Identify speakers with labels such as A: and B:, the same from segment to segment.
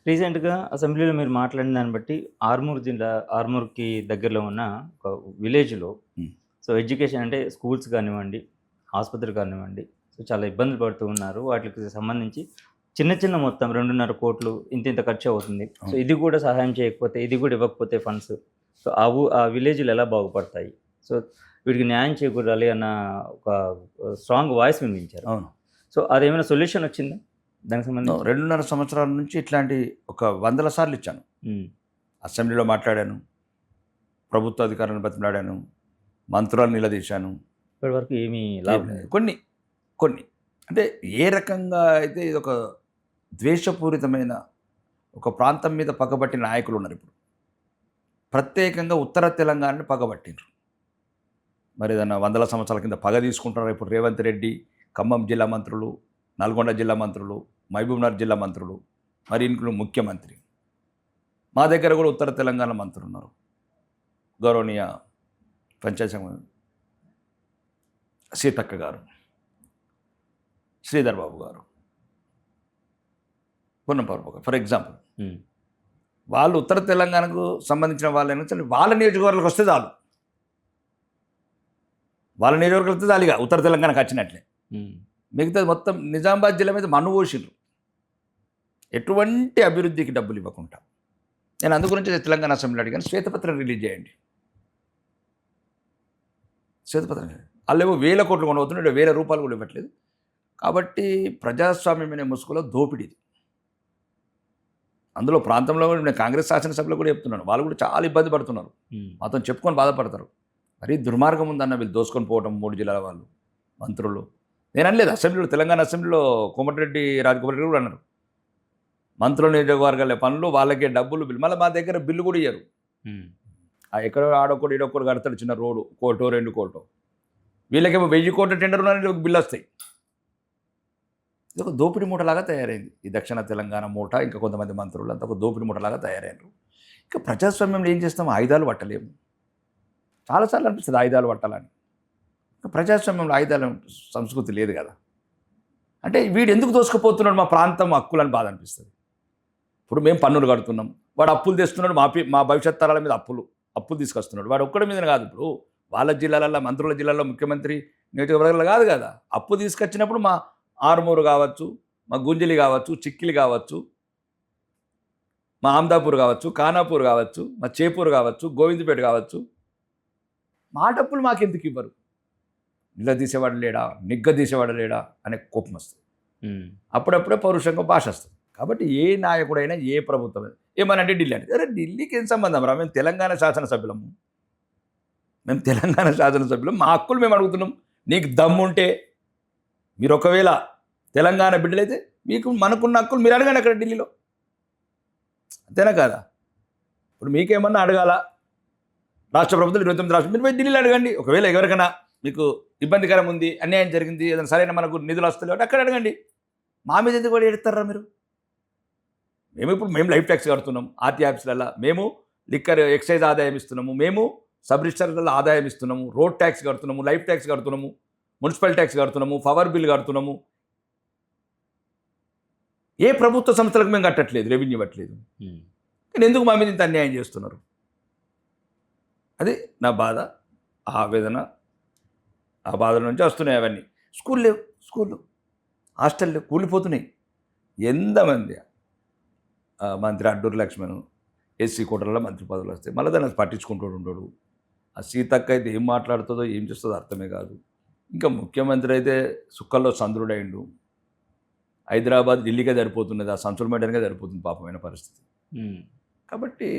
A: రీసెంట్‌గా అసెంబ్లీలో మీరు మాట్లాడిన దాన్ని బట్టి ఆర్మూర్‌కి దగ్గరలో ఉన్న ఒక విలేజ్‌లో
B: హ్మ్.
A: సో, ఎడ్యుకేషన్ అంటే స్కూల్స్ కానివ్వండి, ఆసుపత్రులు కానివ్వండి, సో, చాలా ఇబ్బందులు పడుతూ ఉన్నారు. వాటికి సంబంధించి చిన్న చిన్న మొత్తం 2,5,00,00,000 ఇంతింత ఖర్చవుతుంది. సో,
B: అవును.
A: ఇది కూడా సహాయం చేయకపోతే, ఇది కూడా ఇవ్వకపోతే ఫండ్స్ సో, ఆ విలేజ్‌లు ఎలా బాగుపడతాయి? సో, వీటికి న్యాయం చేకూరాలి అన్న ఒక స్ట్రాంగ్ వాయిస్ వినిపించారు.
B: అవును.
A: సో, అదేమైనా సొల్యూషన్ వచ్చిందా దానికి సంబంధించి?
B: 2.5 సంవత్సరాల నుంచి ఇట్లాంటి ఒక వందల సార్లు ఇచ్చాను.
A: హ్మ్.
B: అసెంబ్లీలో మాట్లాడాను. ప్రభుత్వ అధికారులను బతిమలాడాను. మంత్రులను నిలదీశాను.
A: ఇప్పటి వరకు ఏమీ
B: ఏం
A: లాభం
B: లేదు.
A: లేదు.
B: కొన్ని అంటే ఏ రకంగా అయితే ఇదొక ద్వేషపూరితమైన ఒక ప్రాంతం మీద పగబట్టిన నాయకులున్నారిప్పుడు. ప్రత్యేకంగా ఉత్తర తెలంగాణని పగబట్టిండ్రు. మరి ఏదన్నా వందల సంవత్సరాల కింద పగ తీసుకుంటున్నారు. ఇప్పుడు రేవంత్ రెడ్డి, ఖమ్మం జిల్లా మంత్రులు, నల్గొండ జిల్లా మంత్రులు, మహబూబ్‌నగర్ జిల్లా మంత్రులు, మరి ఇంట్లో ముఖ్యమంత్రి. మా దగ్గర కూడా ఉత్తర తెలంగాణ మంత్రులున్నారు. గౌరవనీయ పంచాయత్ సీతక్క గారు, శ్రీధర్ బాబు గారు, పొన్నంపారు గారు ఫర్ ఎగ్జాంపుల్.
A: హ్మ్.
B: వాళ్ళు ఉత్తర తెలంగాణకు సంబంధించిన వాళ్ళైనా సరే వాళ్ళ నియోజకవర్గాలకు వస్తే చాలు. వాళ్ళ నియోజకవర్గాలకు వస్తే చాలు ఇక ఉత్తర తెలంగాణకు వచ్చినట్లే.
A: హ్మ్.
B: మిగతాది మొత్తం నిజామాబాద్ జిల్లా మీద మన్ను పోసిండ్రు. ఎటువంటి అభివృద్ధికి డబ్బులు ఇవ్వకుండా. నేను అందు గురించి తెలంగాణ అసెంబ్లీలో అడిగాను, శ్వేతపత్రం రిలీజ్ చేయండి. శ్వేతపత్రం వాళ్ళేమో వేల కోట్లు కొనవుతున్నాడు, ₹1,000 కూడా ఇవ్వట్లేదు. కాబట్టి ప్రజాస్వామ్యం అనే ముసుగులో దోపిడీది. అందులో ప్రాంతంలో కూడా నేను కాంగ్రెస్ శాసనసభలో కూడా చెప్తున్నాను. వాళ్ళు కూడా చాలా ఇబ్బంది పడుతున్నారు.
A: హ్మ్.
B: మాతో చెప్పుకొని బాధపడతారు. మరీ దుర్మార్గం ఉందన్న వీళ్ళు దోసుకొని పోవటం 3 జిల్లాల వాళ్ళు, మంత్రులు. నేను అనలేదు అసెంబ్లీలో, తెలంగాణ అసెంబ్లీలో కోమటిరెడ్డి రాజగోపాల్ రెడ్డి కూడా అన్నారు. మంత్రుల నియోజకవర్గాల పనులు వాళ్ళకే డబ్బులు బిల్లు. మళ్ళీ మా దగ్గర బిల్లు కూడా ఇయ్యరు.
A: హ్మ్.
B: ఎక్కడో ఆడొక్కడు ఈడొక్కడు కడతాడు చిన్న రోడ్డు, కోటో 2 కోటో. వీళ్ళకేమో 1000 కోట్ల టెండర్ ఉన్నాయని ఒక బిల్లు వస్తాయి. ఇది ఒక దోపిడీ మూటలాగా తయారైంది. ఈ దక్షిణ తెలంగాణ మూట, ఇంకా కొంతమంది మంత్రులు అంతా ఒక దోపిడీ మూటలాగా తయారయ్యారు. ఇంకా ప్రజాస్వామ్యంలో ఏం చేస్తాం? ఆయుధాలు పట్టలేము. చాలాసార్లు అనిపిస్తుంది ఆయుధాలు పట్టాలని. ప్రజాస్వామ్యంలో ఆయుధాల సంస్కృతి లేదు కదా. అంటే వీడు ఎందుకు దోసుకుపోతున్నాడు మా ప్రాంతం హక్కులని బాధ అనిపిస్తుంది. ఇప్పుడు మేము పన్నులు కడుతున్నాం, వాడు అప్పులు తెస్తున్నాడు. మా భవిష్యత్ తరాల మీద అప్పులు తీసుకొస్తున్నాడు. వాడు ఒక్కడి మీద కాదు, ఇప్పుడు వాళ్ళ జిల్లాలలో, మంత్రుల జిల్లాలో, ముఖ్యమంత్రి నియోజకవర్గాలు కాదు కదా. అప్పు తీసుకొచ్చినప్పుడు మా ఆరుమూరు కావచ్చు, మా గుంజలి కావచ్చు, చిక్కిలి కావచ్చు, మా ఆమ్దాపూర్ కావచ్చు, ఖానాపూర్ కావచ్చు, మా చేపూర్ కావచ్చు, గోవిందపేట కావచ్చు, మా డబ్బులు మాకెందుకు ఇవ్వరు? నిలదీసేవాడు లేడా, నిగ్గదీసేవాడు లేడా అనే కోపం వస్తుంది.
A: హ్మ్.
B: అప్పుడప్పుడే పౌరుషంగా భాష వస్తుంది. కాబట్టి ఏ నాయకుడైనా, ఏ ప్రభుత్వం ఏమనంటే ఢిల్లీ అంటే, అరే ఢిల్లీకి ఏం సంబంధం రా, మేము తెలంగాణ శాసనసభ్యులము, మా హక్కులు మేము అడుగుతున్నాం. నీకు దమ్ముంటే మీరు ఒకవేళ తెలంగాణ బిడ్డలైతే మనకున్న హక్కులు మీరు అడగండి అక్కడ ఢిల్లీలో. అంతేనా కాదా? ఇప్పుడు మీకేమన్నా అడగాల, రాష్ట్ర ప్రభుత్వం 29 రాష్ట్రం, మీరు పోయి ఢిల్లీలో అడగండి. ఒకవేళ ఎవరికైనా మీకు ఇబ్బందికరం ఉంది, అన్యాయం జరిగింది, ఏదైనా సరైన మనకు నిధులు వస్తలేవు అంటే అక్కడ అడగండి. మా మీద ఎందుకు కూడా ఎడతారా మీరు? మేము లైఫ్ ట్యాక్స్ కడుతున్నాం ఆర్టీ ఆఫీసులలో, మేము లిక్కర్ ఎక్సైజ్ ఆదాయం ఇస్తున్నాము, మేము సబ్ రిజిస్టర్లలో ఆదాయం ఇస్తున్నాము, రోడ్ ట్యాక్స్ కడుతున్నాము, లైఫ్ ట్యాక్స్ కడుతున్నాము, మున్సిపల్ ట్యాక్స్ కడుతున్నాము, పవర్ బిల్ కడుతున్నాము. ఏ ప్రభుత్వ సంస్థలకు మేము కట్టట్లేదు, రెవెన్యూ ఇవ్వట్లేదు. కానీ ఎందుకు మా మీద ఇంత అన్యాయం చేస్తున్నారు? అది నా బాధ, ఆవేదన. ఆ బాధల నుంచి వస్తున్నాయి అవన్నీ. స్కూళ్ళు హాస్టళ్ళు కూలిపోతున్నాయి. ఎంతమంది మంత్రి అడ్డూరు లక్ష్మణ్ ఎస్సీ కోటలలో మంత్రి పదవులు వస్తాయి, మళ్ళీ దాన్ని పట్టించుకుంటూ ఉంటాడు. ఆ సీతక్క అయితే ఏం మాట్లాడుతుందో ఏం చేస్తుందో అర్థమే కాదు. ఇంకా ముఖ్యమంత్రి అయితే సుక్కల్లో చంద్రుడైండు. హైదరాబాద్ ఢిల్లీకే సరిపోతున్నది, ఆ సంచుల మేడనికే సరిపోతుంది పాపమైన పరిస్థితి. కాబట్టి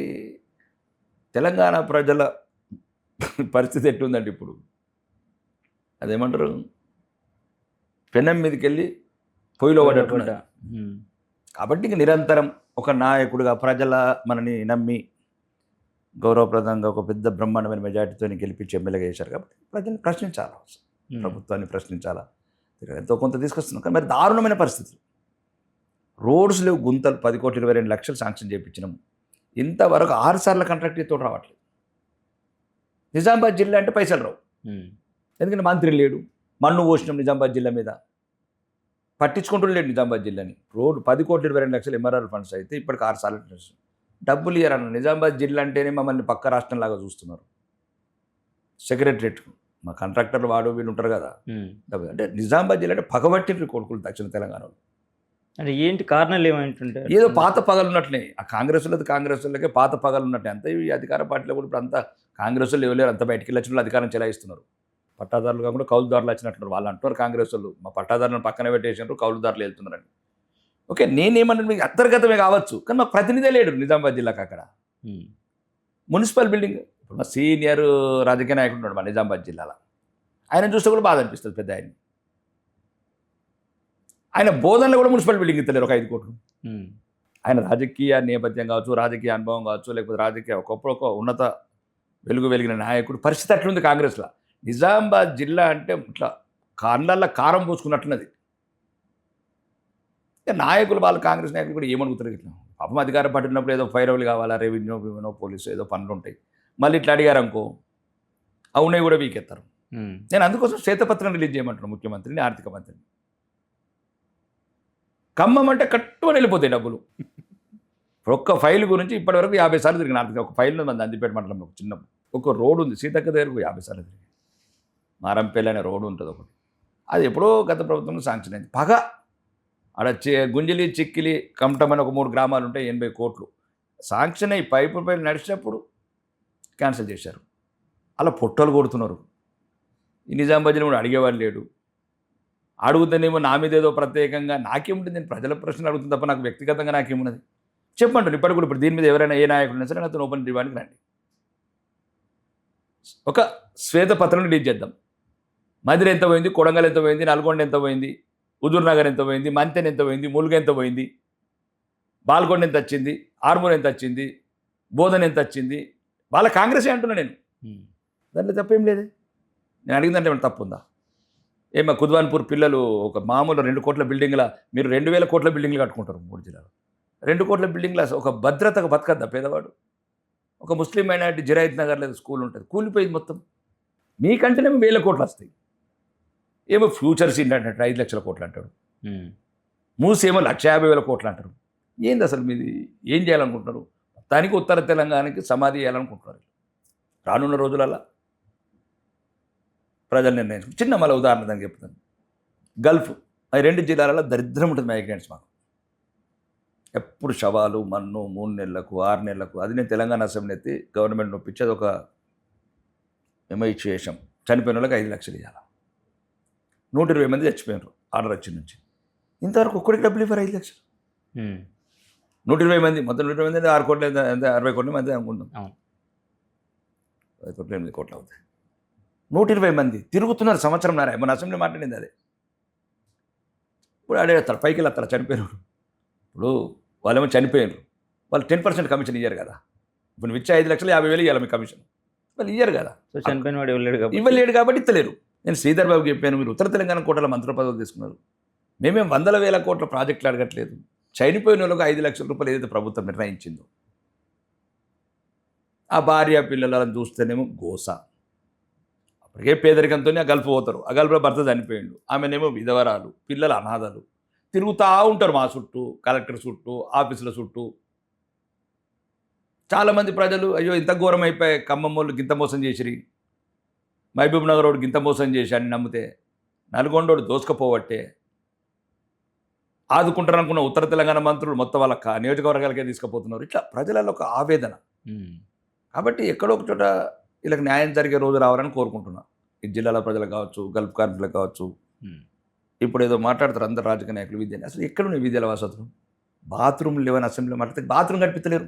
B: తెలంగాణ ప్రజల పరిస్థితి ఎట్లుందండి ఇప్పుడు? అదేమంటారు, పెనం మీదకి వెళ్ళి పొయ్యిలో పడ్డట్టున్నాడు. కాబట్టి ఇంక నిరంతరం ఒక నాయకుడిగా మనని నమ్మి గౌరవప్రదంగా ఒక పెద్ద బ్రహ్మాండమైన మెజార్టీతో గెలిపించి ఎమ్మెల్యేగా చేశారు. కాబట్టి ప్రజల్ని ప్రశ్నించాలా, ప్రభుత్వాన్ని ప్రశ్నించాలా. ఎంతో కొంత తీసుకొస్తున్నాం, కానీ మరి దారుణమైన పరిస్థితులు. రోడ్స్ లేవు, గుంతలు. 10,22,00,000 శాంక్షన్ చేయించినాం. ఇంతవరకు 6 సార్లు కాంట్రాక్ట్ తోటి రావట్లేదు. నిజామాబాద్ జిల్లా అంటే పైసలు రావు, ఎందుకంటే మంత్రి లేడు. మన్ను పోసినాం నిజామాబాద్ జిల్లా మీద. పట్టించుకుంటులేడు నిజామాబాద్ జిల్లాని. రోడ్డు 10,22,00,000 ఎంఆర్ఆర్ ఫండ్స్ అయితే ఇప్పటికి 6 సార్లు డబ్బులు ఇయ్యరన్న. నిజామాబాద్ జిల్లా అంటేనే మమ్మల్ని పక్క రాష్ట్రంలాగా చూస్తున్నారు. సెక్రటరేట్ మా కాంట్రాక్టర్లు వాడు వీళ్ళు ఉంటారు కదా, అంటే నిజామాబాద్ జిల్లా అంటే పగబట్టిన కొడుకులు దక్షిణ తెలంగాణలో.
A: అంటే ఏంటి కారణాలు ఏమంటుంటే
B: ఏదో పాత పగలు ఉన్నట్లే ఆ కాంగ్రెస్ వాళ్ళకే పాత పగలు ఉన్నట్లే. అంతా ఈ అధికార పార్టీలో కూడా ఇప్పుడు అంతా కాంగ్రెస్ వాళ్ళు ఎవరు అంతా బయటికి వెళ్ళి వచ్చిన అధికారం చెలాయిస్తున్నారు. పట్టాదారులు కాకుండా కౌలుదారులు వచ్చినట్టున్నారు. వాళ్ళు అంటున్నారు కాంగ్రెస్ వాళ్ళు మా పట్టాదారులను పక్కన పెట్టేసినారు, కౌలుదారులు వెళ్తున్నారని. ఓకే, నేనేమన్నా మీకు అంతర్గతమే కావచ్చు, కానీ మాకు ప్రతినిధి లేడు నిజామాబాద్ జిల్లాకు. అక్కడ మున్సిపల్ బిల్డింగ్ ఇప్పుడు మా సీనియర్ రాజకీయ నాయకుడు ఉన్నాడు మా నిజామాబాద్ జిల్లాలో. ఆయన చూస్తే కూడా బాధ అనిపిస్తుంది పెద్ద ఆయన బోధనలో కూడా మున్సిపల్ బిల్డింగ్ ఇస్తలేరు ఒక 5 కోట్లు. ఆయన రాజకీయ నేపథ్యం కావచ్చు, రాజకీయ అనుభవం కావచ్చు, లేకపోతే రాజకీయ ఒక ఉన్నత వెలిగిన నాయకుడు పరిస్థితి అట్లుంది కాంగ్రెస్లో. నిజామాబాద్ జిల్లా అంటే ఇట్లా కాళ్ళల్లో కారం పోసుకున్నట్లున్నది. నాయకులు వాళ్ళు కాంగ్రెస్ నాయకులు కూడా ఏమనుకుంటారు ఇట్లా పాపం అధికారం పట్టినప్పుడు ఏదో ఫైరవులు కావాలా, రెవెన్యూ పోలీసు ఏదో పనులు ఉంటాయి. మళ్ళీ ఇట్లా అడిగారు అనుకో అవునే కూడా వీకెత్తారు. నేను అందుకోసం శ్వేతపత్రం రిలీజ్ చేయమంటున్నాను ముఖ్యమంత్రిని, ఆర్థిక మంత్రిని. ఖమ్మం అంటే కట్టుకొని వెళ్ళిపోతాయి డబ్బులు. ఒక్క ఫైల్ గురించి ఇప్పటివరకు 50 సార్లు తిరిగిన ఆర్థిక ఒక ఫైల్ మంది అందిపేట మండలంలో చిన్న ఒక రోడ్డు ఉంది, సీతక్క దగ్గరకు 50 సార్లు తిరిగి. మారంపల్లి అనే రోడ్డు ఉంటుంది ఒకటి, అది ఎప్పుడో గత ప్రభుత్వంలో శాంక్షన్ అయింది. పగ ఆడ గుంజలి, చిక్కిలి, కమటం అని ఒక 3 గ్రామాలు ఉంటాయి, 80 కోట్లు శాంక్షన్ అయ్యి పైపు నడిచినప్పుడు క్యాన్సిల్ చేశారు. అలా పొట్టలు కొడుతున్నారు. ఈ నిజామాబాద్లో కూడా అడిగేవాళ్ళు లేడు. అడుగుతానేమో నా మీద ఏదో ప్రత్యేకంగా నాకేముంటుంది, నేను ప్రజల ప్రశ్నలు అడుగుతుంది తప్ప నాకు వ్యక్తిగతంగా నాకేమున్నది చెప్పంటారు. ఇప్పటికి కూడా ఇప్పుడు దీని మీద ఎవరైనా ఏ నాయకుడు సరే నాతో ఓపెన్ ఇవ్వడానికి రండి. ఒక శ్వేతపత్రం రిలీజ్ చేద్దాం. మదిర ఎంత పోయింది, కొడంగల్ ఎంత పోయింది, నల్గొండ ఎంత పోయింది, హుజూర్ నగర్ ఎంత పోయింది, మంతెన్ ఎంత పోయింది, ములుగ ఎంత పోయింది, బాల్కొండ ఎంత వచ్చింది, ఆర్మూర్ ఎంత వచ్చింది, బోధన ఎంత వచ్చింది. వాళ్ళ కాంగ్రెసే అంటున్నా నేను, దాంట్లో తప్పేం లేదే. నేను అడిగిందంటే ఏమైనా తప్పు ఉందా? ఏమో కుద్వాన్పూర్ పిల్లలు ఒక మామూలు 2 కోట్ల బిల్డింగ్ల మీరు 2,000 కోట్ల బిల్డింగ్లు కట్టుకుంటారు 3 జిల్లాలో. 2 కోట్ల బిల్డింగ్ల ఒక భద్రతకు బతకద్దా పేదవాడు? ఒక ముస్లిం మైనారిటీ జిరాయిత్ నగర్ లేదు స్కూల్ ఉంటుంది, కూలిపోయింది మొత్తం. మీకంటేనేమో 1,000 కోట్లు వస్తాయి. ఏమో ఫ్యూచర్స్ ఏంటంటే 5 లక్షల కోట్లు అంటాడు, మూసేమో 1,50,000 కోట్లు అంటారు. ఏంది అసలు మీది? ఏం చేయాలనుకుంటున్నారు? దానికి ఉత్తర తెలంగాణకి సమాధి చేయాలనుకుంటున్నారు. రానున్న రోజులలో ప్రజలు నిర్ణయించుకు చిన్న మళ్ళీ ఉదాహరణ దానికి చెప్తాను. గల్ఫ్ ఈ 2 జిల్లాలలో దరిద్రం ఉంటుంది మైగ్రెంట్స్. మాకు ఎప్పుడు శవాలు మన్ను 3 నెలలకు 6 నెలలకు. అది నేను తెలంగాణ అసెంబ్లీ ఎత్తి గవర్నమెంట్ నొప్పించి అది ఒక ఎంఐ చేసాం. చనిపోయిన వాళ్ళకి 5 లక్షలు ఇవ్వాలి. 120 మంది చచ్చిపోయినారు ఆర్డర్ వచ్చిన నుంచి. ఇంతవరకు ఒక్కడికి డబ్బులు ఇవ్వరు 5 లక్షలు. 120 మంది మొత్తం 120 మంది 6 కోట్లు ఎంత 60 కోట్ల మంది అనుకుంటాం. 10 కోట్లు 8 కోట్లు అవుతాయి. 120 మంది తిరుగుతున్నారు సంవత్సరంన్నర. మన అసెంబ్లీ మాట్లాడింది అదే. ఇప్పుడు అడేస్తారు పైకి వెళ్ళి చనిపోయినారు. ఇప్పుడు వాళ్ళేమో చనిపోయినారు, వాళ్ళు 10% కమిషన్ ఇయ్యారు కదా. ఇప్పుడు నువ్వు ఇచ్చే 5 లక్షలు 50,000 ఇవ్వాలి మీ కమిషన్, వాళ్ళు ఇయ్యారు కదా.
A: సో చనిపోయిన వాడు
B: ఇవ్వలేడు కాబట్టి ఇస్తలేరు. నేను శ్రీధర్ బాబుకి చెప్పాను, మీరు ఉత్తర తెలంగాణ కోటల మంత్రి పదవులు తీసుకున్నారు, మేమేం 100,000 కోట్ల ప్రాజెక్టులు అడగట్లేదు. చనిపోయిన వాళ్ళకు 5 లక్షల రూపాయలు ఏదైతే ప్రభుత్వం నిర్ణయించిందో, ఆ భార్య పిల్లలను చూస్తేనేమో గోస. అప్పటికే పేదరికంతో ఆ గల్ఫ్ పోతారు, ఆ గల్ఫ్లో భర్త చనిపోయిండు, ఆమెనేమో విధవరాలు, పిల్లలు అనాథలు తిరుగుతూ ఉంటారు మా చుట్టూ, కలెక్టర్ చుట్టూ, ఆఫీసుల చుట్టూ. చాలామంది ప్రజలు అయ్యో ఇంత ఘోరం అయిపోయి, ఖమ్మం వాళ్ళు గింత మోసం చేసిరి, మహబూబ్ నగర్ వాడు గింత మోసం చేసి అని నమ్మితే, నల్గొండోడు దోసుకపోవట్టే ఆదుకుంటారు అనుకున్న ఉత్తర తెలంగాణ మంత్రులు మొత్తం వాళ్ళ నియోజకవర్గాలకే తీసుకుపోతున్నారు. ఇట్లా ప్రజలలో ఒక ఆవేదన. కాబట్టి ఎక్కడో ఒక చోట వీళ్ళకి న్యాయం జరిగే రోజు రావాలని కోరుకుంటున్నా. ఈ జిల్లాల ప్రజలకు కావచ్చు, గల్ఫ్ కార్మికులకు కావచ్చు. ఇప్పుడు ఏదో మాట్లాడతారు అందరు రాజకీయ నాయకులు విద్యని. అసలు ఎక్కడున్నాయి విద్యల వసతులు? బాత్రూమ్లు లేవని అసెంబ్లీలో మాట్లాడితే బాత్రూమ్ కనిపించలేరు.